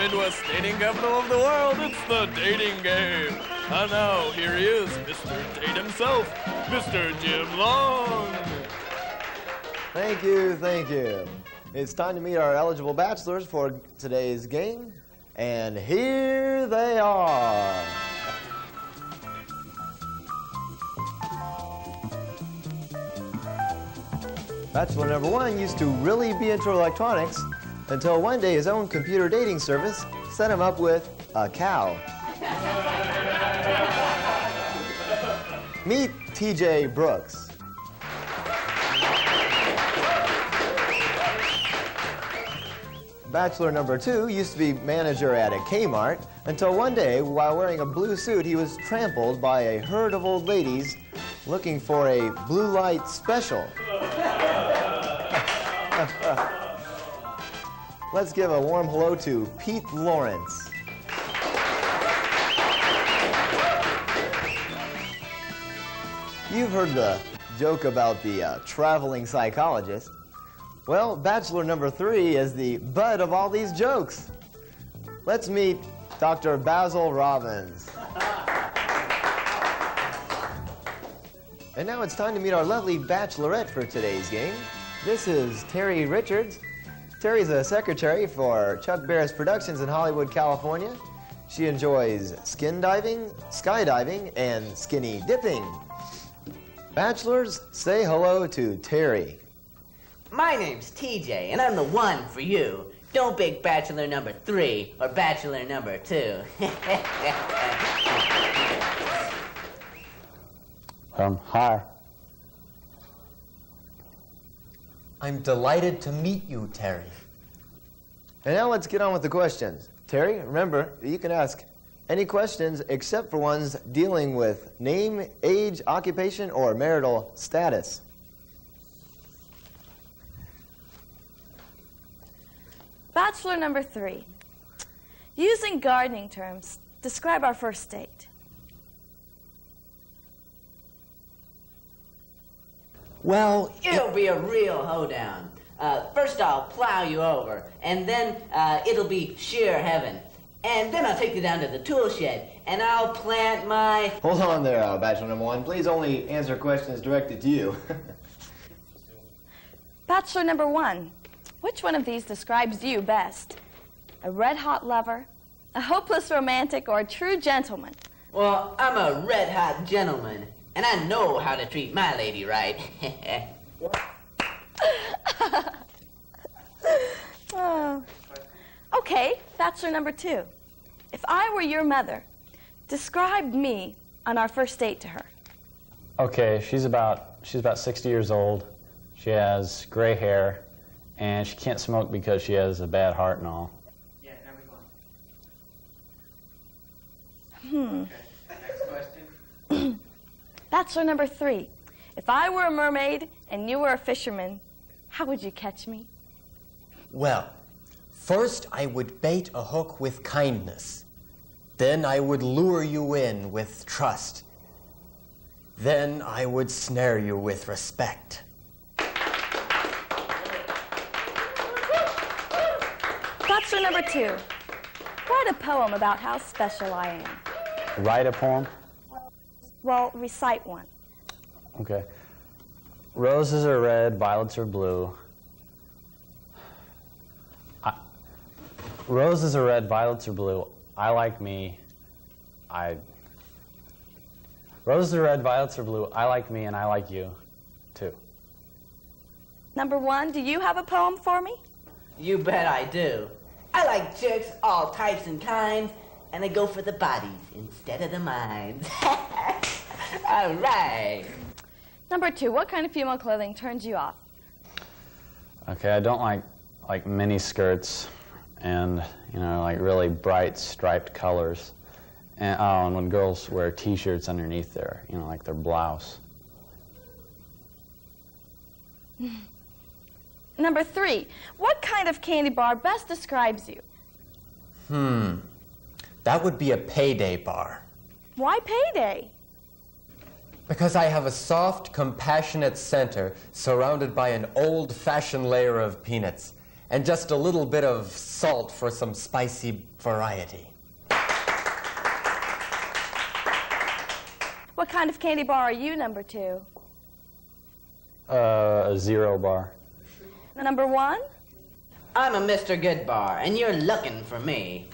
Midwest dating capital of the world, it's the dating game. And now, here he is, Mr. Date himself, Mr. Jim Long. Thank you, thank you. It's time to meet our eligible bachelors for today's game, and here they are. Bachelor number one used to really be into electronics until one day his own computer dating service set him up with a cow. Meet TJ Brooks. Bachelor number two used to be manager at a Kmart until one day, while wearing a blue suit, he was trampled by a herd of old ladies looking for a blue light special. Let's give a warm hello to Pete Lawrence. You've heard the joke about the traveling psychologist. Well, bachelor number three is the butt of all these jokes. Let's meet Dr. Basil Robbins. And now it's time to meet our lovely bachelorette for today's game. This is Terry Richards. Terry's a secretary for Chuck Barris Productions in Hollywood, California. She enjoys skin diving, skydiving, and skinny dipping. Bachelors, say hello to Terry. My name's TJ, and I'm the one for you. Don't pick bachelor number 3 or bachelor number 2. Hi. I'm delighted to meet you, Terry. And now let's get on with the questions. Terry, remember, you can ask any questions except for ones dealing with name, age, occupation, or marital status. Bachelor number 3. Using gardening terms, describe our first date. Well, It'll be a real hoedown. First I'll plow you over, and then it'll be sheer heaven. And then I'll take you down to the tool shed, and I'll plant my... Hold on there, bachelor number one. Please only answer questions directed to you. Bachelor number 1. Which one of these describes you best? A red-hot lover, a hopeless romantic, or a true gentleman? Well, I'm a red-hot gentleman, and I know how to treat my lady right. Oh. Okay, bachelor number 2. If I were your mother, describe me on our first date to her. Okay, she's about 60 years old. She has gray hair, and she can't smoke because she has a bad heart and all. Yeah, number 1. Okay, next question. Bachelor number 3. If I were a mermaid and you were a fisherman, how would you catch me? Well, first I would bait a hook with kindness. Then I would lure you in with trust. Then I would snare you with respect. Bachelor number 2. Write a poem about how special I am. Write a poem? Well, recite one. Okay. Roses are red, violets are blue. Roses are red, violets are blue. I like me. Roses are red, violets are blue. I like me and I like you, too. Number 1, do you have a poem for me? You bet I do. I like chicks, all types and kinds, and I go for the bodies instead of the minds. All right. Number 2, what kind of female clothing turns you off? Okay, I don't like mini skirts and, like really bright striped colors. And when girls wear T-shirts underneath their, like their blouse. Number 3, what kind of candy bar best describes you? That would be a payday bar. Why payday? Because I have a soft, compassionate center surrounded by an old-fashioned layer of peanuts. and just a little bit of salt for some spicy variety. What kind of candy bar are you, number 2? A 0 bar. Number 1? I'm a Mr. Goodbar, and you're looking for me.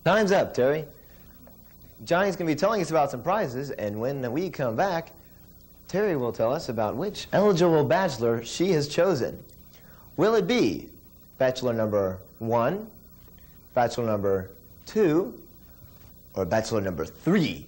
Time's up, Terry. Johnny's going to be telling us about some prizes, and when we come back, Terry will tell us about which eligible bachelor she has chosen. Will it be bachelor number 1, bachelor number 2, or bachelor number 3?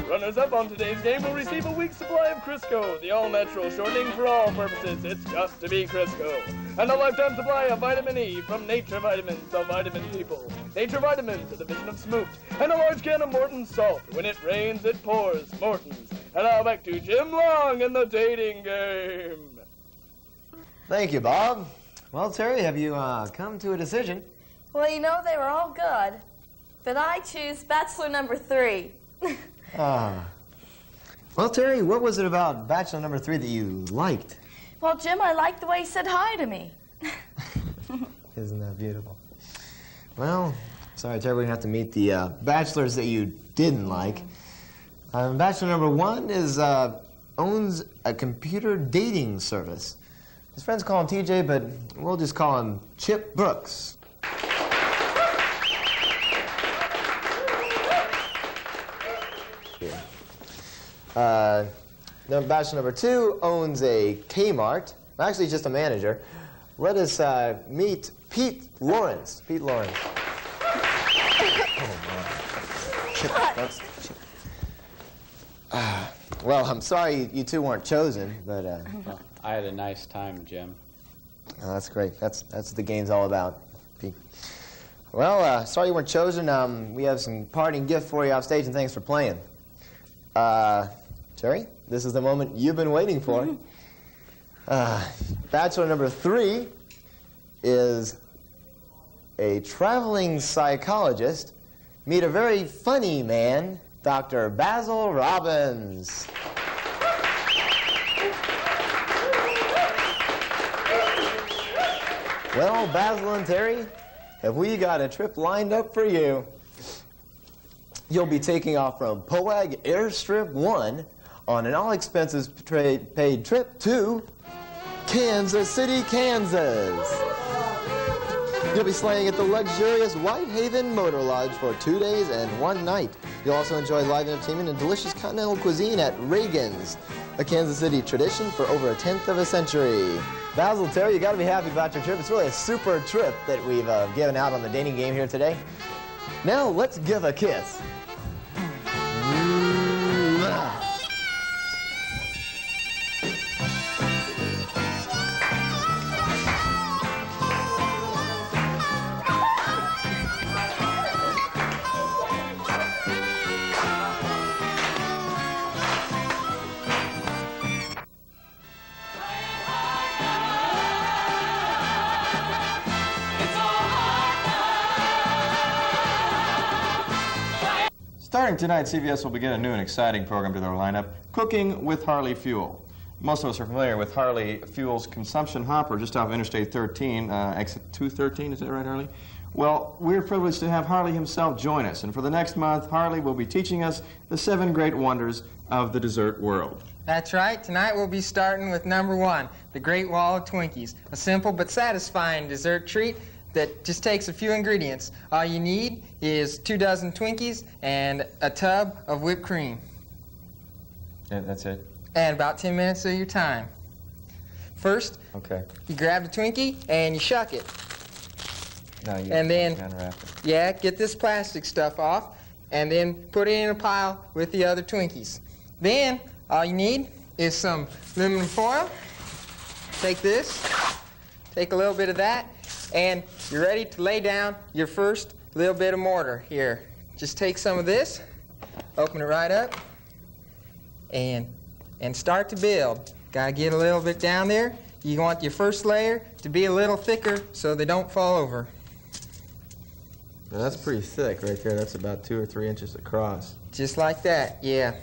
Runners-up on today's game will receive a week's supply of Crisco, the all-natural shortening for all purposes. It's got to be Crisco. And a lifetime supply of vitamin E from Nature Vitamins, the vitamin people. Nature Vitamins, a division of Smoot. And a large can of Morton's salt. When it rains, it pours. Morton's. And now back to Jim Long in the dating game. Thank you, Bob. Well, Terry, have you come to a decision? Well, you know, they were all good. But I choose bachelor number 3. Well, Terry, what was it about bachelor number 3 that you liked? Well, Jim, I liked the way he said hi to me. Isn't that beautiful? Well, sorry, Terry, we're going to have to meet the bachelors that you didn't like. Bachelor number 1 is owns a computer dating service. His friends call him TJ, but we'll just call him Chip Brooks. Bachelor number 2 owns a Kmart. Actually, just a manager. Let us meet Pete Lawrence. Pete Lawrence. Well, I'm sorry you two weren't chosen, but Well, I had a nice time, Jim. oh, that's great. That's what the game's all about, Pete. Well, sorry you weren't chosen. We have some parting gift for you off stage, and thanks for playing. Terry, this is the moment you've been waiting for. Bachelor number 3 is a traveling psychologist. Meet a very funny man, Dr. Basil Robbins. Well, Basil and Terry, have we got a trip lined up for you? You'll be taking off from Poag Airstrip 1 on an all-expenses-paid trip to Kansas City, Kansas. You'll be staying at the luxurious Whitehaven Motor Lodge for 2 days and 1 night. You'll also enjoy live entertainment and delicious continental cuisine at Reagan's, a Kansas City tradition for over 1/10 of a century. Basil, Terry, you got to be happy about your trip. It's really a super trip that we've given out on the dating game here today. Now let's give a kiss. Starting tonight, CVS will begin a new and exciting program to their lineup, Cooking with Harley Fuel. Most of us are familiar with Harley Fuel's consumption hopper just off Interstate 13, exit 213, is that right, Harley? Well, we're privileged to have Harley himself join us, and for the next month, Harley will be teaching us the 7 great wonders of the dessert world. That's right. Tonight we'll be starting with number 1, the Great Wall of Twinkies, a simple but satisfying dessert treat that just takes a few ingredients. All you need is 2 dozen Twinkies and a tub of whipped cream. Yeah, that's it? And about 10 minutes of your time. First, Okay. you grab the Twinkie and you shuck it. Now you And then, unwrap it. yeah, get this plastic stuff off and then put it in a pile with the other Twinkies. Then, all you need is some aluminum foil. Take this, take a little bit of that, and you're ready to lay down your first little bit of mortar here. Just take some of this, open it right up, and start to build. Gotta get a little bit down there. You want your first layer to be a little thicker so they don't fall over. Now that's pretty thick right there. That's about 2 or 3 inches across. Just like that, yeah.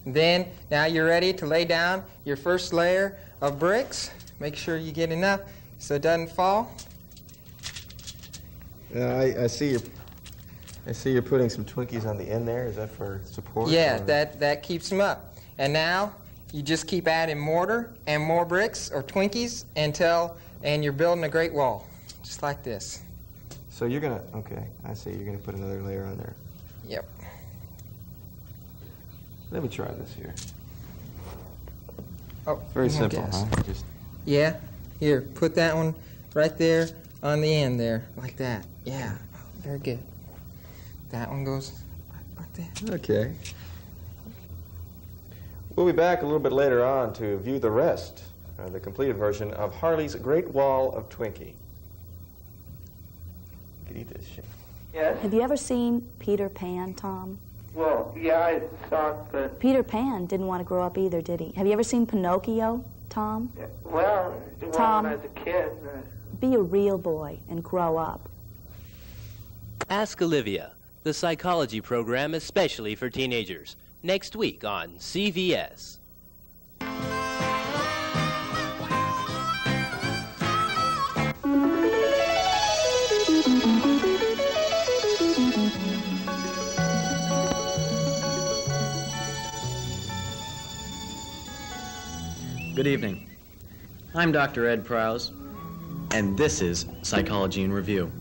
Then, now you're ready to lay down your first layer of bricks. Make sure you get enough so it doesn't fall. I see you're putting some Twinkies on the end there. Is that for support? Yeah, or? that keeps them up. And now you just keep adding mortar and more bricks or Twinkies and you're building a great wall, just like this. So you're gonna, okay, I see. You're gonna put another layer on there. Yep. Let me try this here. Oh, Very more simple, gas. huh? Just Yeah. Here, put that one right there on the end there, like that. Yeah. Oh, very good. That one goes like that. okay. We'll be back a little bit later on to view the rest, the completed version of Harley's Great Wall of Twinkie. You could eat this shit. Yes? Have you ever seen Peter Pan, Tom? Well, yeah, I thought that... Peter Pan didn't want to grow up either, did he? Have you ever seen Pinocchio, Tom? Well, Tom, when I was a kid... Be a real boy and grow up. Ask Olivia, the psychology program especially for teenagers, next week on CVS. Good evening. I'm Dr. Ed Prowse, and this is Psychology in Review.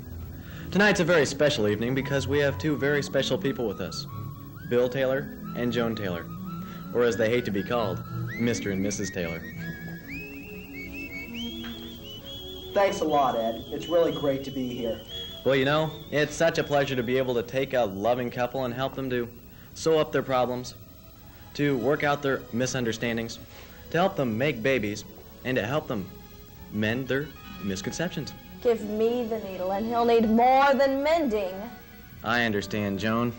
Tonight's a very special evening because we have two very special people with us, Bill Taylor and Joan Taylor, or as they hate to be called, Mr. and Mrs. Taylor. Thanks a lot, Ed. It's really great to be here. Well, you know, it's such a pleasure to be able to take a loving couple and help them to sew up their problems, to work out their misunderstandings, to help them make babies, and to help them mend their misconceptions. Give me the needle and he'll need more than mending. I understand, Joan.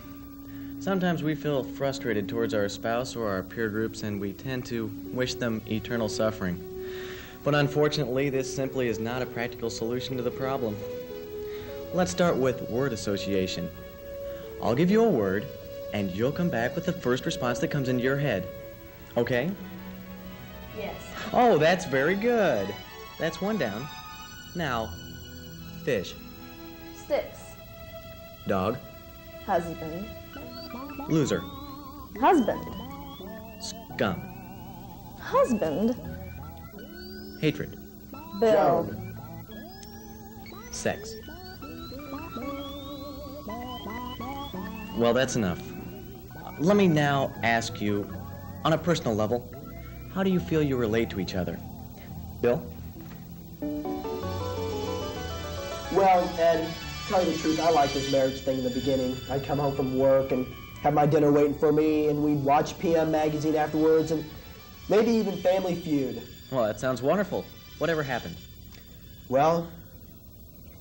Sometimes we feel frustrated towards our spouse or our peer groups, and we tend to wish them eternal suffering. But unfortunately, this simply is not a practical solution to the problem. Let's start with word association. I'll give you a word, and you'll come back with the first response that comes into your head. Okay? Yes. Oh, that's very good. That's one down. Now, fish. Sticks. Dog. Husband. Loser. Husband. Scum. Husband. Hatred. Bill. Sex. Well, that's enough. Let me now ask you, on a personal level, how do you feel you relate to each other? Bill? Well, Ed, to tell you the truth, I liked this marriage thing in the beginning. I'd come home from work and have my dinner waiting for me, and we'd watch PM magazine afterwards, and maybe even Family Feud. Well, that sounds wonderful. Whatever happened? Well,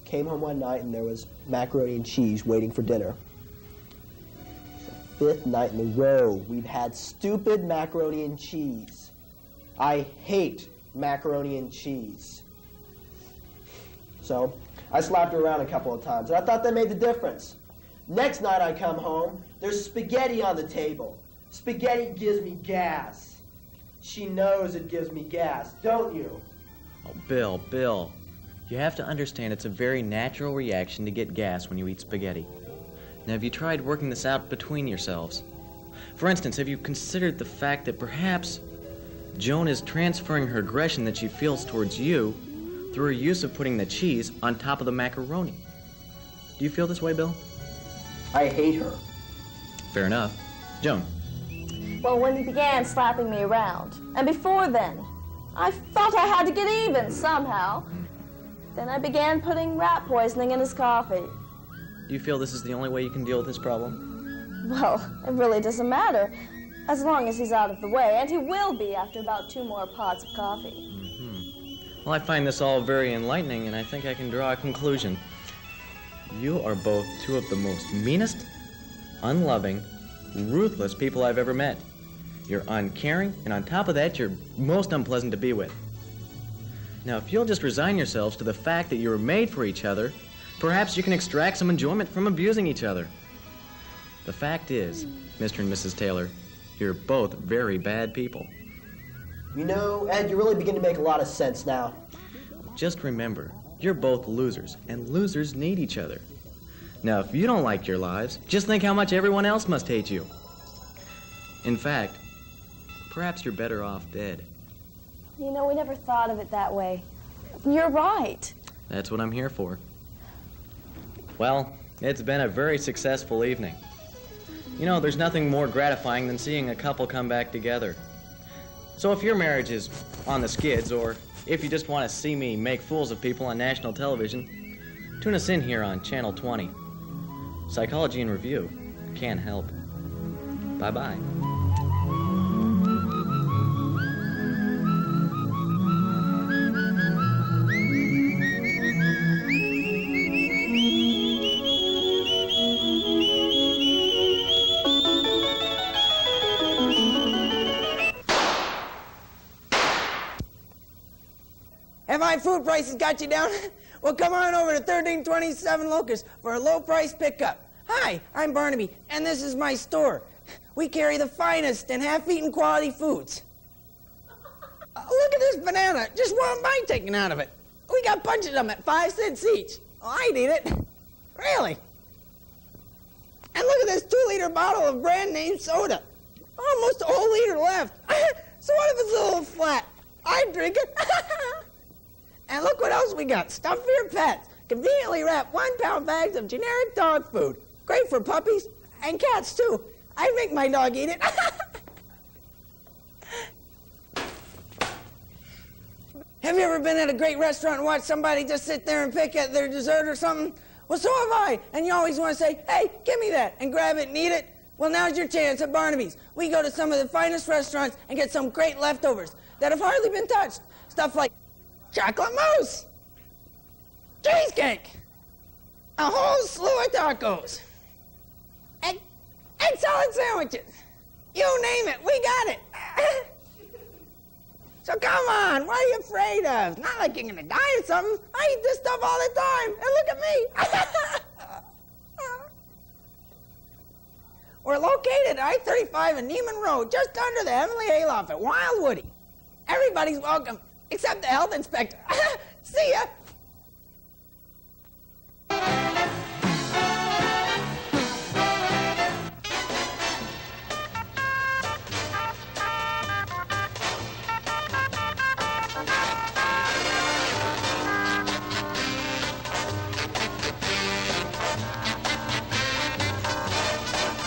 came home one night and there was macaroni and cheese waiting for dinner. It's the 5th night in a row we've had stupid macaroni and cheese. I hate macaroni and cheese. So I slapped her around a couple of times, and I thought that made the difference. Next night I come home, there's spaghetti on the table. Spaghetti gives me gas. She knows it gives me gas, don't you? Oh, Bill, you have to understand it's a very natural reaction to get gas when you eat spaghetti. Now, have you tried working this out between yourselves? For instance, have you considered the fact that perhaps Joan is transferring her aggression that she feels towards you through her use of putting the cheese on top of the macaroni? Do you feel this way, Bill? I hate her. Fair enough. Joan? Well, when he began slapping me around, and before then, I felt I had to get even somehow. Then I began putting rat poisoning in his coffee. Do you feel this is the only way you can deal with this problem? Well, it really doesn't matter, as long as he's out of the way, and he will be after about 2 more pots of coffee. Well, I find this all very enlightening, and I think I can draw a conclusion. You are both two of the most meanest, unloving, ruthless people I've ever met. You're uncaring, and on top of that, you're most unpleasant to be with. Now, if you'll just resign yourselves to the fact that you were made for each other, Perhaps you can extract some enjoyment from abusing each other. The fact is, Mr. and Mrs. Taylor, you're both very bad people. You know, Ed, you really begin to make a lot of sense now. Just remember, you're both losers, and losers need each other. Now, if you don't like your lives, just think how much everyone else must hate you. In fact, perhaps you're better off dead. You know, we never thought of it that way. You're right. That's what I'm here for. Well, it's been a very successful evening. You know, there's nothing more gratifying than seeing a couple come back together. So if your marriage is on the skids, or if you just want to see me make fools of people on national television, tune us in here on Channel 20. Psychology in Review can't help. Bye-bye. Have my food prices got you down? Well, come on over to 1327 Locust for a low price pickup. Hi, I'm Barnaby, and this is my store. We carry the finest and half-eaten quality foods. Look at this banana, just one bite taken out of it. We got bunches of them at 5 cents each. Oh, I'd eat it. Really. And look at this 2-liter bottle of brand name soda. Almost a whole liter left. So what if it's a little flat? I'd drink it. And look what else we got. Stuff for your pets. Conveniently wrapped 1-pound bags of generic dog food. Great for puppies and cats, too. I'd make my dog eat it. Have you ever been at a great restaurant and watched somebody just sit there and pick at their dessert or something? Well, so have I. And you always want to say, hey, give me that, and grab it and eat it. Well, now's your chance at Barnaby's. We go to some of the finest restaurants and get some great leftovers that have hardly been touched. Stuff like chocolate mousse, cheesecake, a whole slew of tacos, and salad sandwiches. You name it, we got it. So come on, what are you afraid of? It's not like you're gonna die or something. I eat this stuff all the time, and look at me. We're located at I-35 and Neiman Road, just under the Heavenly Hayloft at Wild Woody. Everybody's welcome, except the health inspector. See ya.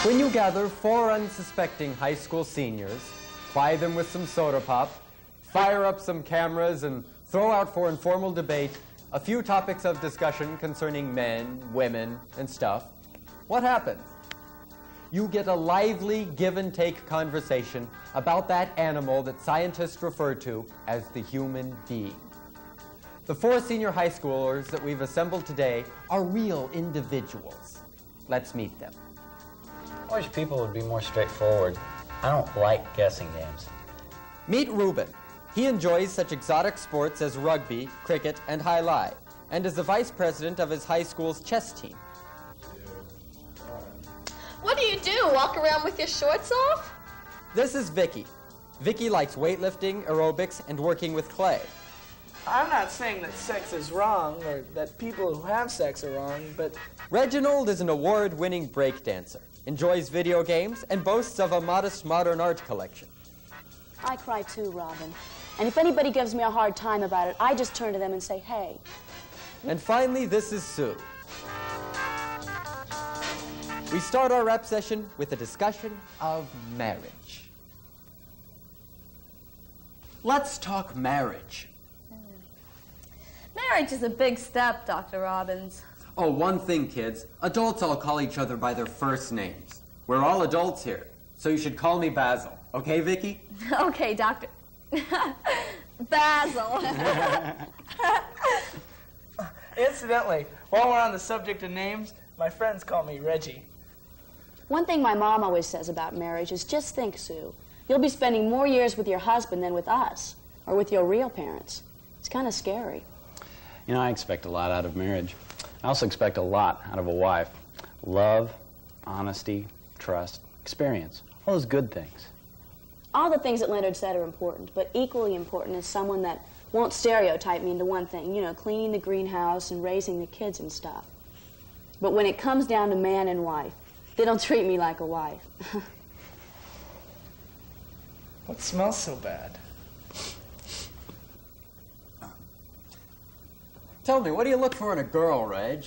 When you gather 4 unsuspecting high school seniors, ply them with some soda pop, fire up some cameras, and throw out for informal debate a few topics of discussion concerning men, women, and stuff, what happens? You get a lively give-and-take conversation about that animal that scientists refer to as the human being. The 4 senior high schoolers that we've assembled today are real individuals. Let's meet them. I wish people would be more straightforward. I don't like guessing games. Meet Ruben. He enjoys such exotic sports as rugby, cricket, and high-lie, and is the vice president of his high school's chess team. What do? Walk around with your shorts off? This is Vicky. Vicky likes weightlifting, aerobics, and working with clay. I'm not saying that sex is wrong or that people who have sex are wrong, but... Reginald is an award-winning breakdancer, enjoys video games, and boasts of a modest modern art collection. I cry too, Robin. And if anybody gives me a hard time about it, I just turn to them and say, hey. And finally, this is Sue. We start our rap session with a discussion of marriage. Let's talk marriage. Marriage is a big step, Dr. Robbins. Oh, one thing, kids. Adults all call each other by their first names. We're all adults here, so you should call me Basil. Okay, Vicky? Okay, Doctor. Basil. Incidentally, while we're on the subject of names, my friends call me Reggie. One thing my mom always says about marriage is just think, Sue. You'll be spending more years with your husband than with us, or with your real parents. It's kind of scary. You know, I expect a lot out of marriage. I also expect a lot out of a wife. Love, honesty, trust, experience. All those good things. All the things that Leonard said are important, but equally important is someone that won't stereotype me into one thing, you know, cleaning the greenhouse and raising the kids and stuff. But when it comes down to man and wife, they don't treat me like a wife. What smells so bad? Tell me, what do you look for in a girl, Reg?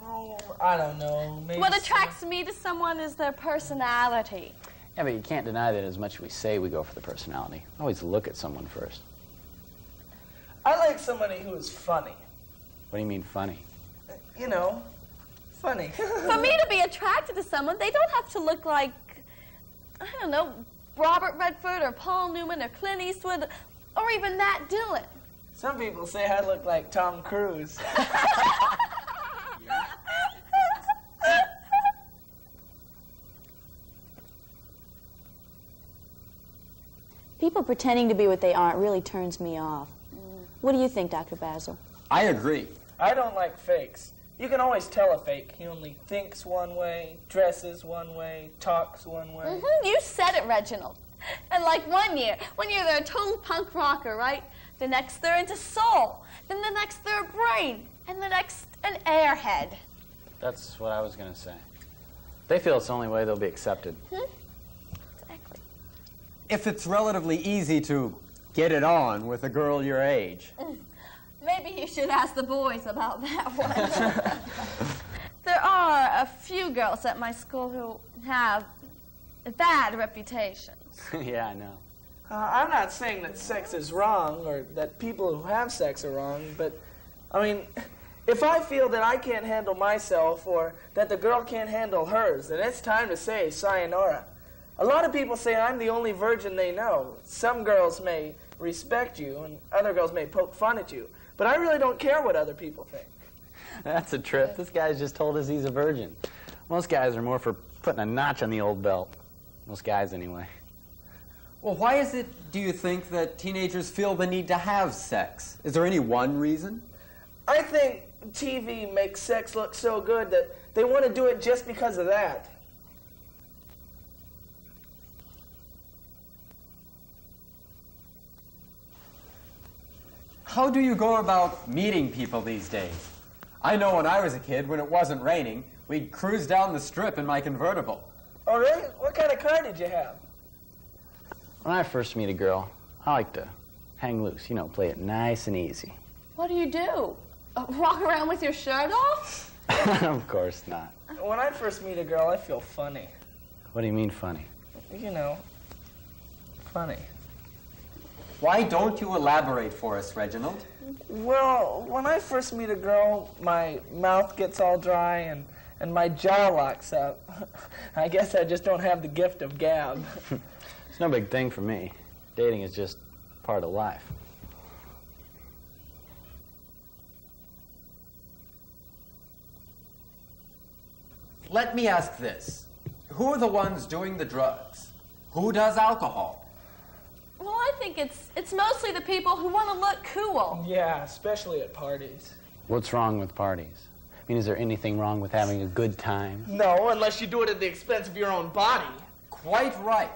Oh, I don't know. Maybe What attracts me to someone is their personality. Yeah, but you can't deny that as much as we say we go for the personality. Always look at someone first. I like somebody who is funny. What do you mean funny? You know, funny. For me to be attracted to someone, they don't have to look like, I don't know, Robert Redford or Paul Newman or Clint Eastwood or even Matt Dillon. Some people say I look like Tom Cruise. People pretending to be what they aren't really turns me off. What do you think, Dr. Basil? I agree. I don't like fakes. You can always tell a fake. He only thinks one way, dresses one way, talks one way. You said it, Reginald. And like one year they're a total punk rocker, right? The next they're into soul. Then the next they're a brain. And the next an airhead. That's what I was going to say. They feel it's the only way they'll be accepted. Exactly. If it's relatively easy to get it on with a girl your age. Maybe you should ask the boys about that one. There are a few girls at my school who have bad reputations. Yeah, I know. I'm not saying that sex is wrong or that people who have sex are wrong, but, I mean, if I feel that I can't handle myself or that the girl can't handle hers, then it's time to say sayonara. A lot of people say I'm the only virgin they know. Some girls may respect you and other girls may poke fun at you, but I really don't care what other people think. That's a trip. This guy's just told us he's a virgin. Most guys are more for putting a notch on the old belt. Most guys, anyway. Well, why is it, do you think, that teenagers feel the need to have sex? Is there any one reason? I think TV makes sex look so good that they want to do it just because of that. How do you go about meeting people these days? I know when I was a kid, when it wasn't raining, we'd cruise down the strip in my convertible. Oh, really? What kind of car did you have? When I first meet a girl, I like to hang loose, you know, play it nice and easy. What do you do? Walk around with your shirt off? Of course not. When I first meet a girl, I feel funny. What do you mean funny? You know, funny. Why don't you elaborate for us, Reginald? Well, when I first meet a girl, my mouth gets all dry and my jaw locks up. I guess I just don't have the gift of gab. It's no big thing for me. Dating is just part of life. Let me ask this. Who are the ones doing the drugs? Who does alcohol? Well, I think it's mostly the people who want to look cool. Yeah, especially at parties. What's wrong with parties? I mean, is there anything wrong with having a good time? No, unless you do it at the expense of your own body. Quite right.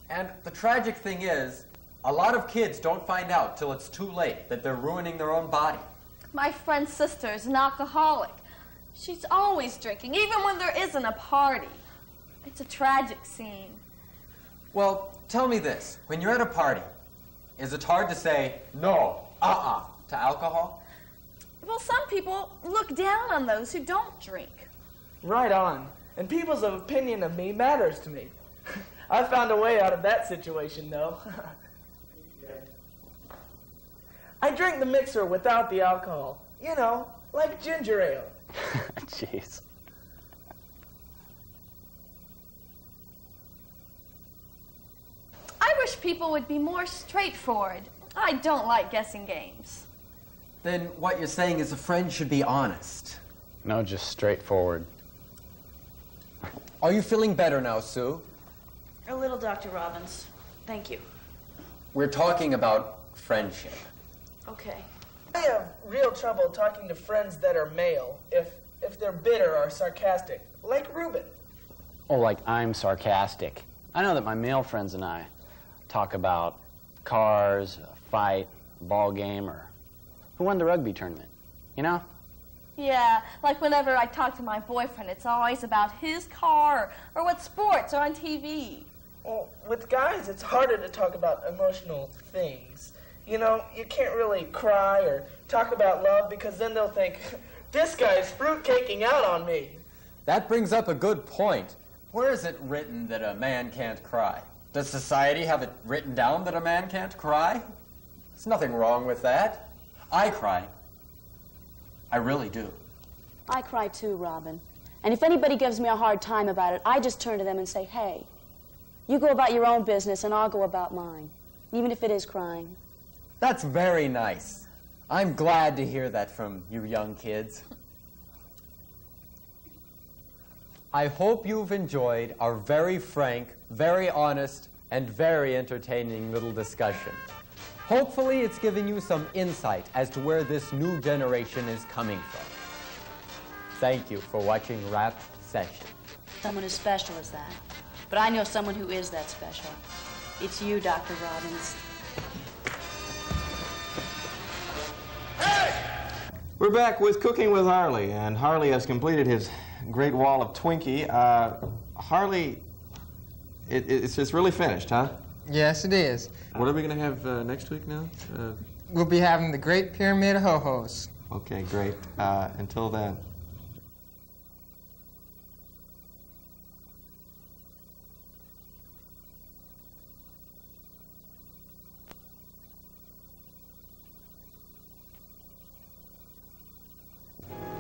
And the tragic thing is, a lot of kids don't find out till it's too late that they're ruining their own body. My friend's sister is an alcoholic. She's always drinking, even when there isn't a party. It's a tragic scene. Well, tell me this. When you're at a party, is it hard to say no, to alcohol? Well, some people look down on those who don't drink. Right on. And people's opinion of me matters to me. I found a way out of that situation, though. I drink the mixer without the alcohol. You know, like ginger ale. Jeez. I wish people would be more straightforward. I don't like guessing games. Then what you're saying is a friend should be honest. No, just straightforward. Are you feeling better now, Sue? A little, Dr. Robbins. Thank you. We're talking about friendship. Okay. I have real trouble talking to friends that are male if they're bitter or sarcastic, like Reuben. Oh, like I'm sarcastic. I know that my male friends and I talk about cars, a fight, a ball game, or who won the rugby tournament, you know? Yeah, like whenever I talk to my boyfriend, it's always about his car or what sports are on TV. Well, with guys, it's harder to talk about emotional things. You know, you can't really cry or talk about love because then they'll think, this guy's fruitcaking out on me. That brings up a good point. Where is it written that a man can't cry? Does society have it written down that a man can't cry? There's nothing wrong with that. I cry. I really do. I cry too, Robin. And if anybody gives me a hard time about it, I just turn to them and say, hey, you go about your own business and I'll go about mine, even if it is crying. That's very nice. I'm glad to hear that from you young kids. I hope you've enjoyed our very frank, very honest, and very entertaining little discussion. Hopefully it's given you some insight as to where this new generation is coming from. Thank you for watching Rap Session. Someone as special as that. But I know someone who is that special. It's you, Dr. Robbins. We're back with Cooking with Harley, and Harley has completed his great wall of Twinkie. Harley, it's really finished, huh? Yes, it is. What are we going to have next week now? We'll be having the Great Pyramid of Ho-Hos. Okay, great. Until then.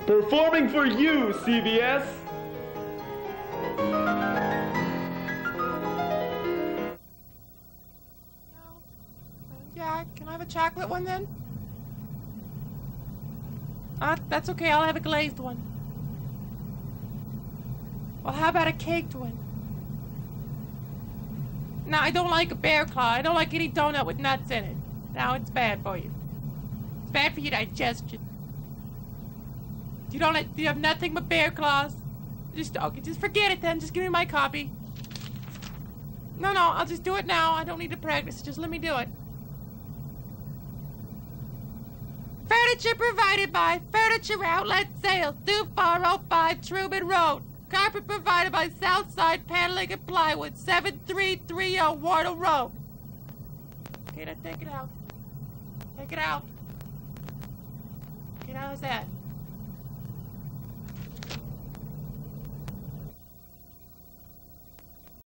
Performing for you, CVS. Yeah, can I have a chocolate one then? That's okay, I'll have a glazed one. Well, how about a caked one? No, I don't like a bear claw. I don't like any donut with nuts in it. Now it's bad for you. It's bad for your digestion. Do you have nothing but bear claws? Just forget it then. Just give me my copy. No, I'll just do it now. I don't need to practice. Just let me do it. Furniture provided by Furniture Outlet Sales, 2405 Truman Road. Carpet provided by Southside Paneling and Plywood, 7330 Wardle Road. Okay, now take it out. Take it out. Okay, now how's that?